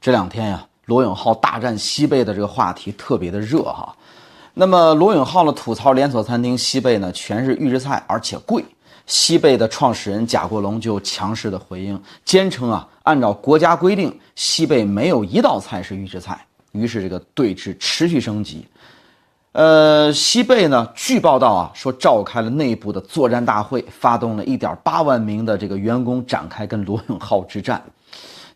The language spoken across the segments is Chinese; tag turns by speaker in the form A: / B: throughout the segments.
A: 这两天呀，罗永浩大战西贝的这个话题特别的热哈。那么罗永浩呢吐槽连锁餐厅西贝呢全是预制菜，而且贵。西贝的创始人贾国龙就强势的回应，坚称啊，按照国家规定，西贝没有一道菜是预制菜。于是这个对峙持续升级。西贝呢，据报道啊，说召开了内部的作战大会，发动了1.8万名的这个员工展开跟罗永浩之战。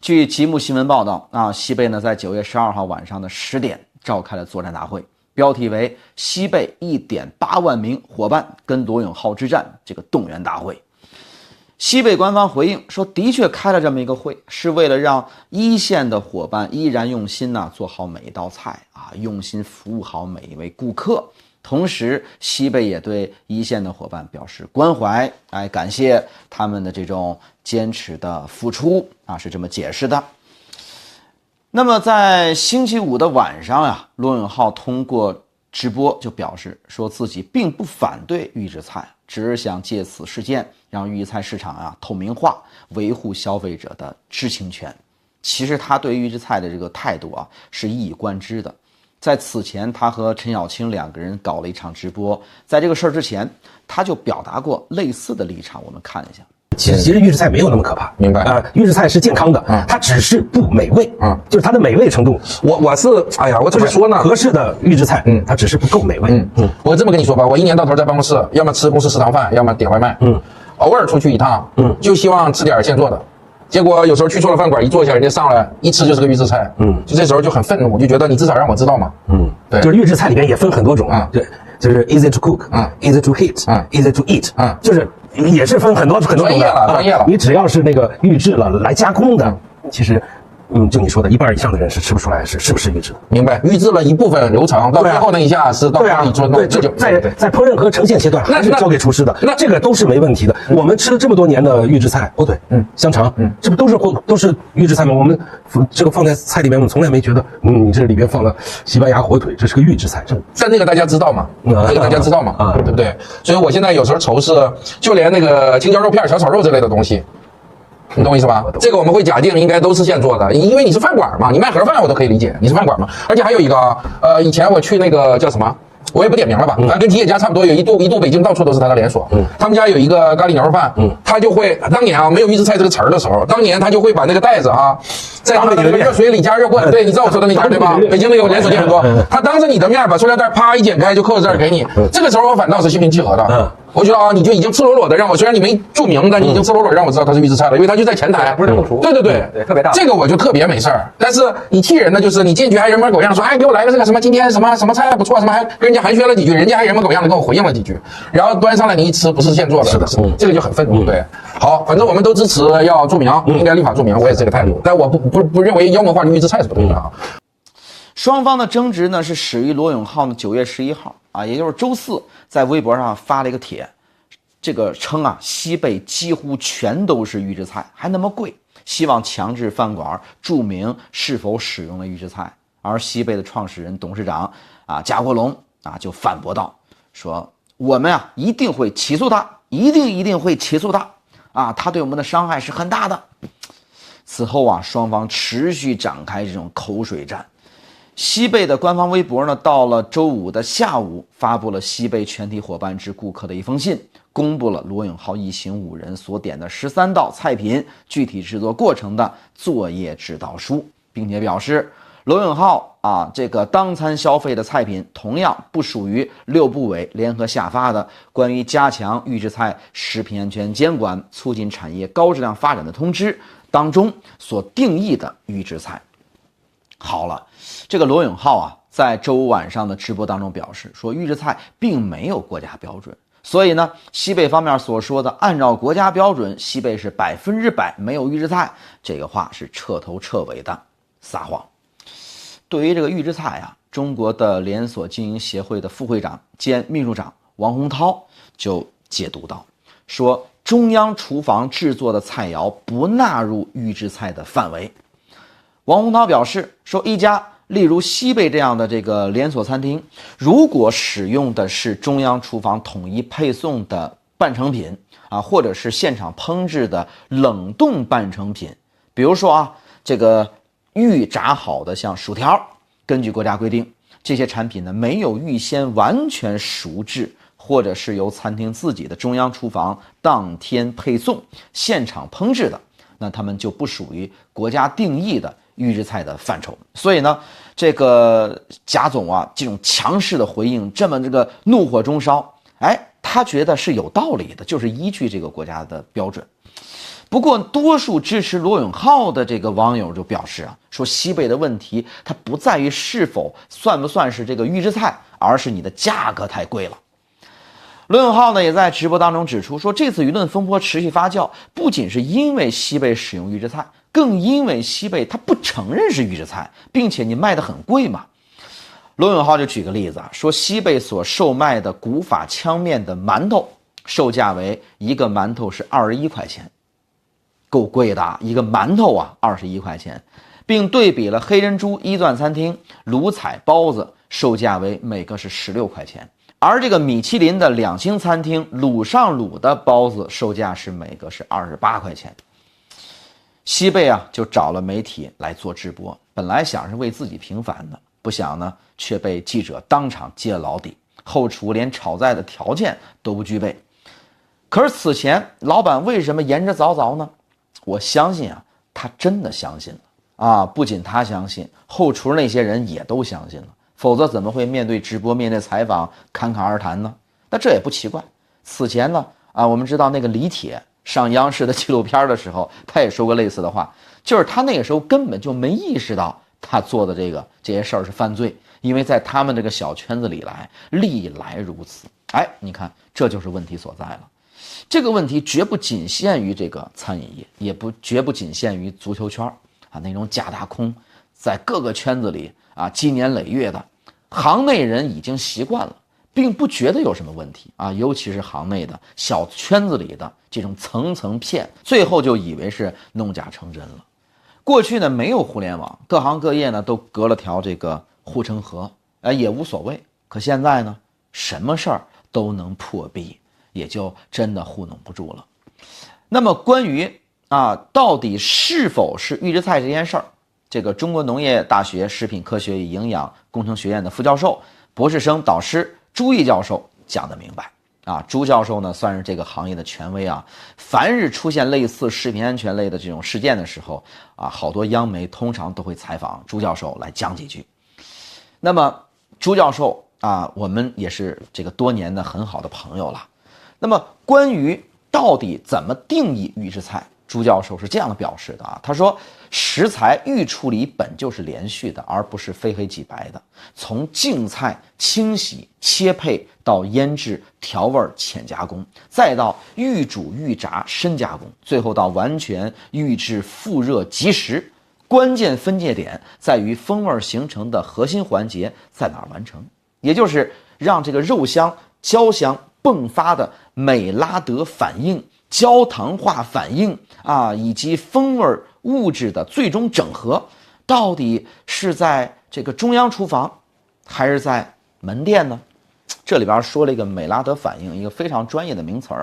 A: 据吉木新闻报道啊，西贝呢在9月12号晚上的10点召开了作战大会，标题为“西贝1.8万名伙伴跟罗永浩之战”这个动员大会。西贝官方回应说，的确开了这么一个会，是为了让一线的伙伴依然用心呢做好每一道菜啊，用心服务好每一位顾客。同时，西贝也对一线的伙伴表示关怀，感谢他们的这种坚持的付出啊，是这么解释的。那么在星期五的晚上呀，罗永浩通过直播就表示说自己并不反对预制菜，只是想借此事件让预制菜市场啊透明化，维护消费者的知情权。其实他对预制菜的这个态度啊是一以贯之的。在此前，他和陈小青2个人搞了一场直播，在这个事儿之前，他就表达过类似的立场。我们看一下。
B: 其实预制菜没有那么可怕，
C: 明白？
B: 预制菜是健康的，它只是不美味，就是它的美味程度。
C: 我是，哎呀，我怎么说呢？
B: 合适的预制菜，它只是不够美味。
C: 我这么跟你说吧，我一年到头在办公室，要么吃公司食堂饭，要么点外卖，偶尔出去一趟，就希望吃点现做的。结果有时候去错了饭馆，一坐下，人家上来一吃就是个预制菜，就这时候就很愤怒，我就觉得你至少让我知道嘛，对，
B: 就是预制菜里面也分很多种啊，对，就是 easy to cook，easy to heat，easy to eat，就是也是分很多种的，
C: 专业了，
B: 你只要是那个预制了来加工的，其实。就你说的，1半以上的人是吃不出来是不是预制的。
C: 明白，预制了一部分流程，到最后那一下是到哪里做弄，
B: 这就在烹饪和呈现阶段还是交给厨师的，那这个都是没问题的。我们吃了这么多年的预制菜，对，香肠，这不都是预制菜吗？我们这个放在菜里面，我们从来没觉得，你这里边放了西班牙火腿，这是个预制菜。
C: 但这个大家知道吗？这个大家知道吗？对不对？所以我现在有时候愁是，就连那个青椒肉片、小炒肉这类的东西。你懂我意思吧？这个我们会假定应该都是现做的，因为你是饭馆嘛，你卖盒饭我都可以理解，你是饭馆嘛。而且还有一个，以前我去那个叫什么，我也不点名了吧，跟吉野家差不多，有一度北京到处都是他的连锁。他们家有一个咖喱牛肉饭，他就会当年啊没有预制菜这个词儿的时候，当年他就会把那个袋子啊，在他的热水里加热过，对，你知道我说的那家对吧？北京那个连锁店很多，他当着你的面把塑料袋啪一剪开就扣在这儿给你，这个时候我反倒是心平气和的。我觉得啊，你就已经赤裸裸的让我，虽然你没注明，但你已经赤裸裸让我知道它是预制菜了，因为它就在前台，
D: 不是后厨。
C: 对，
D: 特别大。
C: 这个我就特别没事儿。但是你气人的就是你进去还人模狗样说，哎，给我来个这个什么，今天什么菜不错，什么还跟人家寒暄了几句，人家还人模狗样的跟我回应了几句，然后端上来你一吃不是现做的，是的，这个就很愤怒。对，好，反正我们都支持要注明，应该立法注明，我也是这个态度，但我不认为妖魔化的预制菜是不对的啊。
A: 双方的争执呢是始于罗永浩的9月11号啊，也就是周四，在微博上发了一个帖，这个称啊西贝几乎全都是预制菜，还那么贵，希望强制饭馆注明是否使用了预制菜。而西贝的创始人、董事长啊贾国龙啊就反驳道，说我们啊一定会起诉他，一定会起诉他啊，他对我们的伤害是很大的。此后啊，双方持续展开这种口水战。西贝的官方微博呢，到了周五的下午，发布了西贝全体伙伴致顾客的一封信，公布了罗永浩一行5人所点的13道菜品具体制作过程的作业指导书，并且表示罗永浩啊这个当餐消费的菜品同样不属于6部委联合下发的关于加强预制菜食品安全监管、促进产业高质量发展的通知当中所定义的预制菜。好了，这个罗永浩啊，在周五晚上的直播当中表示说，预制菜并没有国家标准，所以呢，西贝方面所说的按照国家标准，西贝是100%没有预制菜，这个话是彻头彻尾的撒谎。对于这个预制菜啊，中国的连锁经营协会的副会长兼秘书长王洪涛就解读到，说中央厨房制作的菜肴不纳入预制菜的范围。王洪涛表示说，一家例如西贝这样的这个连锁餐厅，如果使用的是中央厨房统一配送的半成品啊，或者是现场烹制的冷冻半成品，比如说啊，这个预炸好的像薯条，根据国家规定，这些产品呢没有预先完全熟制，或者是由餐厅自己的中央厨房当天配送、现场烹制的，那他们就不属于国家定义的预制菜的范畴。所以呢，这个贾总啊，这种强势的回应，这么这个怒火中烧，他觉得是有道理的，就是依据这个国家的标准。不过，多数支持罗永浩的这个网友就表示说西贝的问题，它不在于是否算不算是这个预制菜，而是你的价格太贵了。罗永浩呢也在直播当中指出说，这次舆论风波持续发酵，不仅是因为西贝使用预制菜，更因为西贝它不承认是预制菜，并且你卖得很贵嘛。罗永浩就举个例子说，西贝所售卖的古法戗面的馒头，售价为一个馒头是21块钱，够贵的，一个馒头21块钱，并对比了黑珍珠一钻餐厅鲁彩包子，售价为每个是16块钱，而这个米其林的2星餐厅鲁上鲁的包子售价是每个是28块钱。西贝就找了媒体来做直播，本来想是为自己平反的，不想呢却被记者当场揭了老底，后厨连炒菜的条件都不具备。可是此前老板为什么言之凿凿呢？我相信他真的相信了不仅他相信，后厨那些人也都相信了，否则怎么会面对直播、面对采访侃侃而谈呢？那这也不奇怪。此前呢我们知道那个李铁上央视的纪录片的时候，他也说过类似的话，就是他那个时候根本就没意识到他做的这些事儿是犯罪，因为在他们这个小圈子里历来如此。你看这就是问题所在了。这个问题绝不仅限于这个餐饮业，也绝不仅限于足球圈那种假大空，在各个圈子里积年累月的，行内人已经习惯了，并不觉得有什么问题尤其是行内的小圈子里的这种层层骗，最后就以为是弄假成真了。过去呢没有互联网，各行各业呢都隔了条这个护城河也无所谓。可现在呢，什么事儿都能破壁，也就真的糊弄不住了。那么关于到底是否是预制菜这件事儿，这个中国农业大学食品科学与营养工程学院的副教授、博士生导师朱毅教授讲得明白朱教授呢算是这个行业的权威凡是出现类似食品安全类的这种事件的时候好多央媒通常都会采访朱教授来讲几句。那么朱教授我们也是这个多年的很好的朋友了。那么关于到底怎么定义预制菜，朱教授是这样的表示的他说，食材预处理本就是连续的，而不是非黑即白的，从净菜、清洗、切配到腌制、调味、浅加工，再到预煮、预炸、深加工，最后到完全预制、复热、即食。关键分界点在于风味形成的核心环节在哪儿完成，也就是让这个肉香、焦香迸发的美拉德反应、焦糖化反应以及风味物质的最终整合，到底是在这个中央厨房还是在门店呢？这里边说了一个美拉德反应，一个非常专业的名词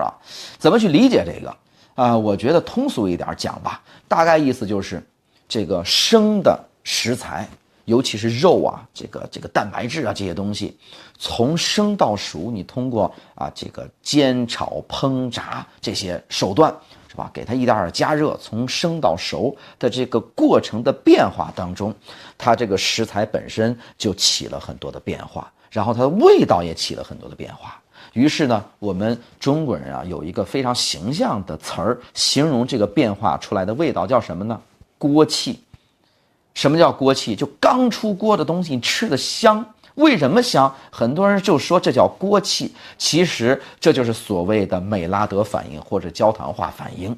A: 怎么去理解这个我觉得通俗一点讲吧，大概意思就是这个生的食材，尤其是肉这个蛋白质这些东西，从生到熟，你通过这个煎炒烹炸这些手段是吧，给它一点点加热，从生到熟的这个过程的变化当中，它这个食材本身就起了很多的变化，然后它的味道也起了很多的变化。于是呢，我们中国人有一个非常形象的词儿形容这个变化出来的味道，叫什么呢？锅气。什么叫锅气？就刚出锅的东西你吃的香。为什么香？很多人就说这叫锅气，其实这就是所谓的美拉德反应或者焦糖化反应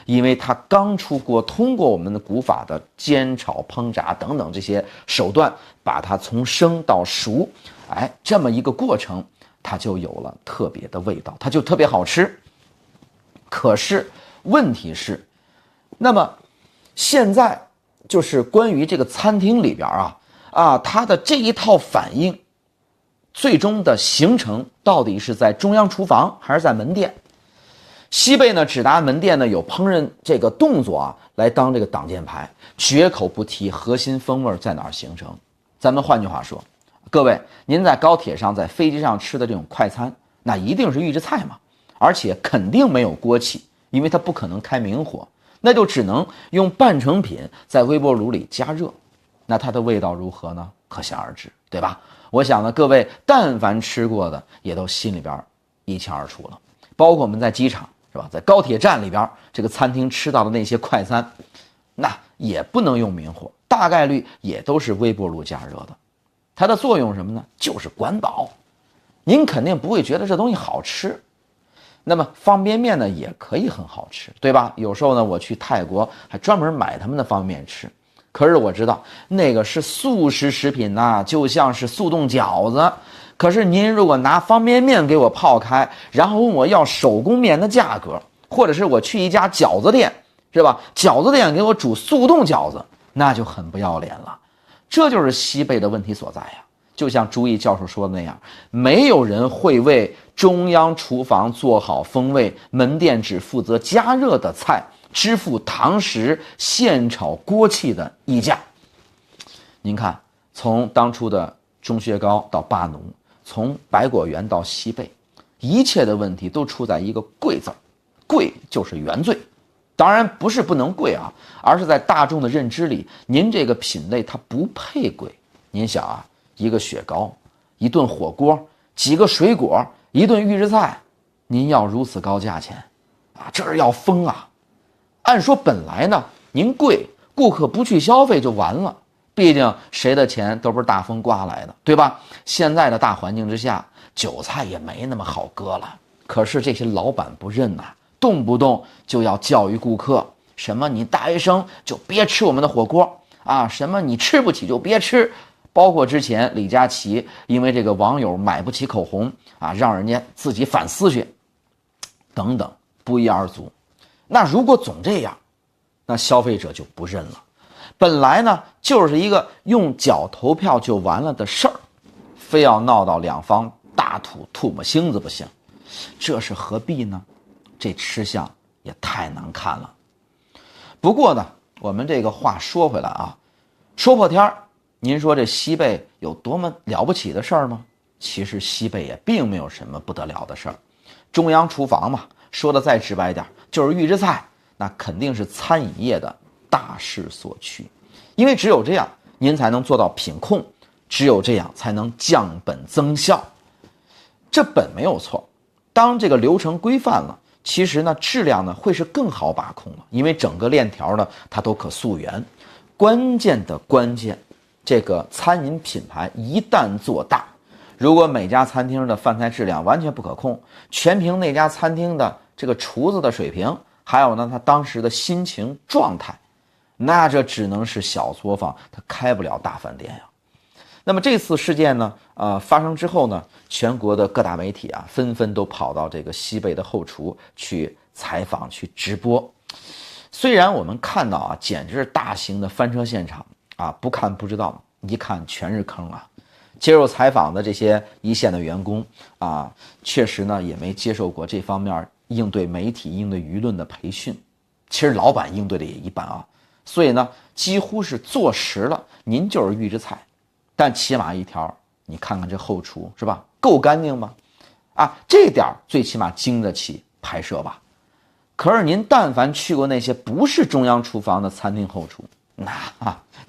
A: 因为它刚出锅，通过我们的古法的煎炒烹炸等等这些手段，把它从生到熟这么一个过程，它就有了特别的味道，它就特别好吃。可是问题是，那么现在就是关于这个餐厅里边它的这一套反应最终的形成到底是在中央厨房还是在门店？西贝呢只拿门店呢有烹饪这个动作啊来当这个挡箭牌，绝口不提核心风味在哪儿形成。咱们换句话说，各位您在高铁上在飞机上吃的这种快餐，那一定是预制菜嘛，而且肯定没有锅气，因为它不可能开明火，那就只能用半成品在微波炉里加热，那它的味道如何呢？可想而知，对吧？我想呢，各位但凡吃过的也都心里边一清二楚了，包括我们在机场是吧，在高铁站里边这个餐厅吃到的那些快餐，那也不能用明火，大概率也都是微波炉加热的。它的作用什么呢？就是管饱。您肯定不会觉得这东西好吃。那么方便面呢也可以很好吃，对吧？有时候呢我去泰国还专门买他们的方便面吃。可是我知道那个是速食食品呐，就像是速冻饺子。可是您如果拿方便面给我泡开，然后问我要手工面的价格，或者是我去一家饺子店，是吧？饺子店给我煮速冻饺子，那就很不要脸了。这就是西贝的问题所在呀。就像朱毅教授说的那样，没有人会为中央厨房做好风味，门店只负责加热的菜支付堂食现炒锅气的溢价。您看，从当初的钟薛高到巴奴，从百果园到西贝，一切的问题都出在一个贵字，贵就是原罪。当然不是不能贵啊，而是在大众的认知里，您这个品类它不配贵。您想啊，一个雪糕，一顿火锅，几个水果，一顿预制菜，您要如此高价钱啊，这是要疯啊！按说本来呢，您贵，顾客不去消费就完了，毕竟谁的钱都不是大风刮来的，对吧？现在的大环境之下，韭菜也没那么好割了。可是这些老板不认呐，动不动就要教育顾客，什么你大学生就别吃我们的火锅啊，什么你吃不起就别吃。包括之前李佳琦因为这个网友买不起口红啊，让人家自己反思去，等等，不一而足。那如果总这样，那消费者就不认了。本来呢就是一个用脚投票就完了的事儿，非要闹到两方大吐唾沫星子不行，这是何必呢？这吃相也太难看了。不过呢，我们这个话说回来啊，说破天儿，您说这西贝有多么了不起的事儿吗？其实西贝也并没有什么不得了的事儿。中央厨房嘛，说的再直白点，就是预制菜，那肯定是餐饮业的大势所趋。因为只有这样，您才能做到品控，只有这样才能降本增效。这本没有错，当这个流程规范了，其实呢质量呢会是更好把控了，因为整个链条呢它都可溯源。关键的关键，这个餐饮品牌一旦做大，如果每家餐厅的饭菜质量完全不可控，全凭那家餐厅的这个厨子的水平，还有呢他当时的心情状态，那这只能是小作坊，他开不了大饭店呀。那么这次事件呢发生之后呢，全国的各大媒体啊纷纷都跑到这个西贝的后厨去采访去直播。虽然我们看到啊简直是大型的翻车现场啊，不看不知道，一看全是坑啊。接受采访的这些一线的员工啊，确实呢也没接受过这方面应对媒体应对舆论的培训。其实老板应对的也一般啊，所以呢几乎是坐实了您就是预制菜。但起码一条，你看看这后厨是吧，够干净吗？啊，这点最起码经得起拍摄吧。可是您但凡去过那些不是中央厨房的餐厅后厨，那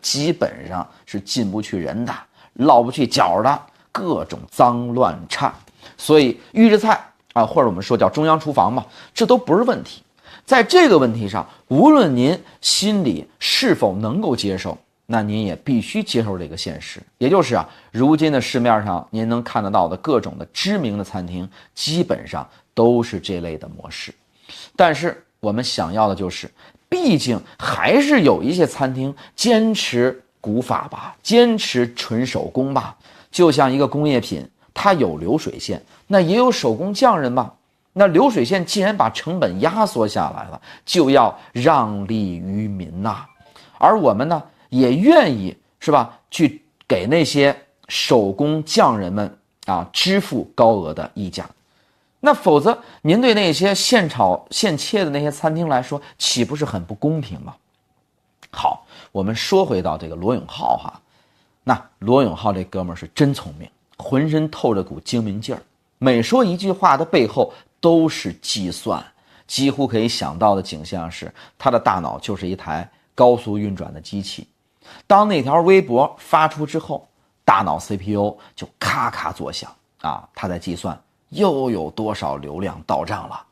A: 基本上是进不去人的，落不去脚的，各种脏乱差。所以预制菜啊，或者我们说叫中央厨房嘛，这都不是问题。在这个问题上，无论您心里是否能够接受，那您也必须接受这个现实，也就是啊，如今的市面上您能看得到的各种的知名的餐厅，基本上都是这类的模式。但是我们想要的就是，毕竟还是有一些餐厅坚持古法吧，坚持纯手工吧。就像一个工业品，它有流水线，那也有手工匠人吧。那流水线既然把成本压缩下来了，就要让利于民呐。而我们呢，也愿意是吧，去给那些手工匠人们啊支付高额的溢价。那否则您对那些现炒现切的那些餐厅来说，岂不是很不公平吗？好，我们说回到这个罗永浩哈，那罗永浩这哥们儿是真聪明，浑身透着股精明劲儿，每说一句话的背后都是计算，几乎可以想到的景象是，他的大脑就是一台高速运转的机器。当那条微博发出之后，大脑 CPU 就咔咔作响啊，他在计算又有多少流量到账了。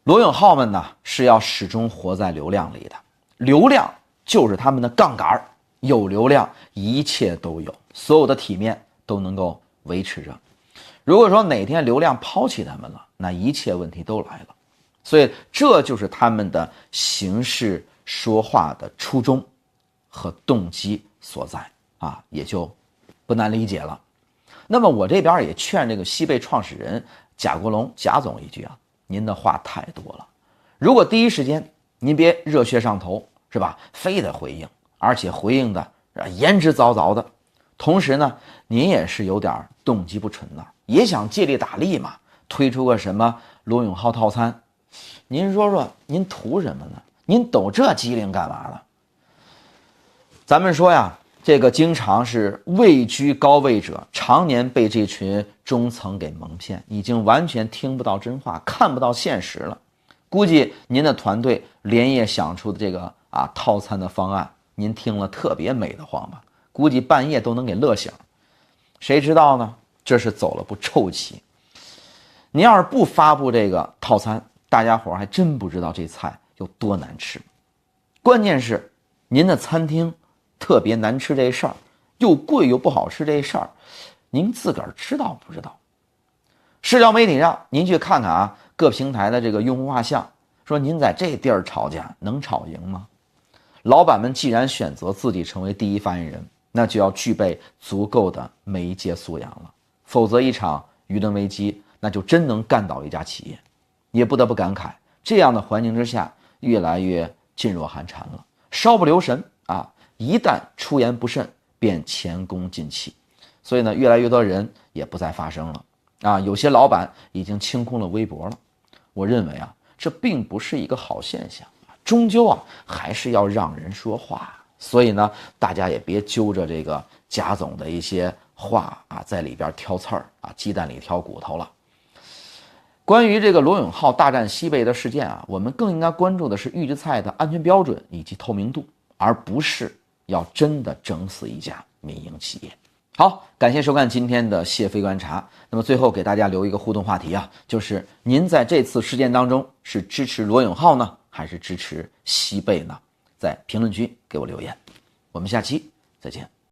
A: 罗永浩们呢是要始终活在流量里的，流量就是他们的杠杆，有流量一切都有，所有的体面都能够维持着。如果说哪天流量抛弃他们了，那一切问题都来了。所以这就是他们的行事说话的初衷和动机所在啊，也就不难理解了。那么我这边也劝这个西贝创始人贾国龙贾总一句啊，您的话太多了，如果第一时间您别热血上头是吧，非得回应，而且回应的言之凿凿的，同时呢您也是有点动机不纯的，也想借力打力嘛，推出个什么罗永浩套餐，您说说您图什么呢？您抖这机灵干嘛呢？咱们说呀，这个经常是位居高位者，常年被这群中层给蒙骗，已经完全听不到真话，看不到现实了。估计您的团队连夜想出的这个套餐的方案，您听了特别美得慌吧？估计半夜都能给乐醒。谁知道呢？这是走了步臭棋。您要是不发布这个套餐，大家伙还真不知道这菜有多难吃。关键是您的餐厅特别难吃这事儿，又贵又不好吃这事儿，您自个儿知道不知道？社交媒体上您去看看啊，各平台的这个用户画像，说您在这地儿吵架能吵赢吗？老板们既然选择自己成为第一发言人，那就要具备足够的媒介素养了，否则一场舆论危机那就真能干倒一家企业。也不得不感慨，这样的环境之下越来越噤若寒蝉了，稍不留神啊，一旦出言不慎便前功尽弃。所以呢，越来越多人也不再发声了啊，有些老板已经清空了微博了。我认为啊，这并不是一个好现象，终究啊还是要让人说话。所以呢，大家也别揪着这个贾总的一些话啊，在里边挑刺儿啊，鸡蛋里挑骨头了。关于这个罗永浩大战西贝的事件啊，我们更应该关注的是预制菜的安全标准以及透明度，而不是要真的整死一家民营企业。好，感谢收看今天的谢飞观察。那么最后给大家留一个互动话题啊，就是您在这次事件当中是支持罗永浩呢，还是支持西贝呢？在评论区给我留言。我们下期再见。